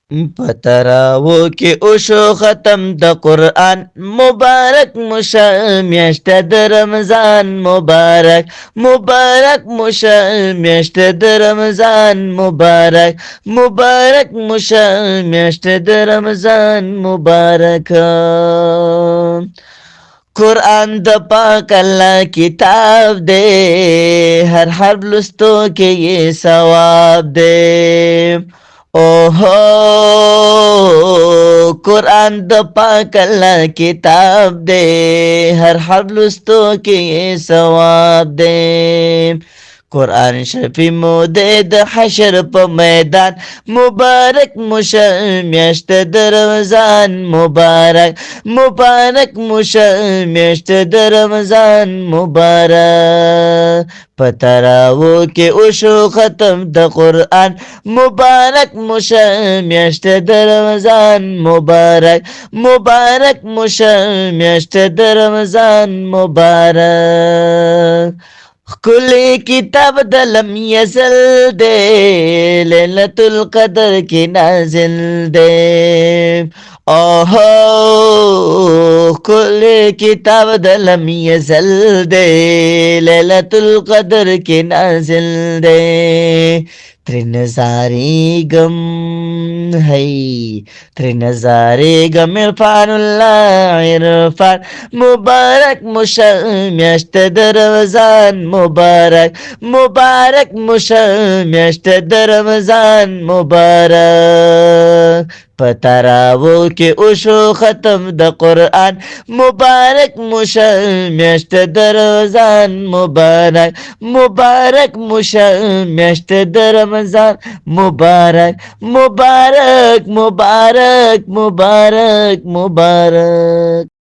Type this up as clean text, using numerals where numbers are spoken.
پتراو کې اوشو ختم د قرآن مبارک مشه میاشت د رمضان مبارک مبارک مشه میاشت د رمضان مبارک مبارک مشه میاشت د رمضان مبارک قرآن د پاک الله کتاب دے هر حرف لستو کې یې ثواب دے اوہو قرآن د پاک الله کتاب دے هر حرف لستو کې یې ثواب دے قرآن شفی موده د حشر په میدان مبارک مشه میاشت د رمضان مبارک مبارک مشه میاشت د رمضان مبارک پتراو کې اوشو ختم د قرآن مبارک مشه میاشت د رمضان مبارک مبارک مشه میاشت د رمضان مبارک کلی کتاب د لم یزل دے لیلۃ القدر کی نازل دے اوہو کلی کتاب د لم یزل دے لیلۃ القدر کی نازل دے تر نظاری گم ہے تر نظاری گم عرفان اللہ عرفان مبارک مشه میاشت د رمضان مبارک مبارک مشه میاشت د رمضان مبارک پتراو کې اوشو ختم د قرآن مبارک مشه میاشت د رمضان مبارک مبارک مشه میاشت د رمضان مبارک مبارک مبارک مبارک مبارک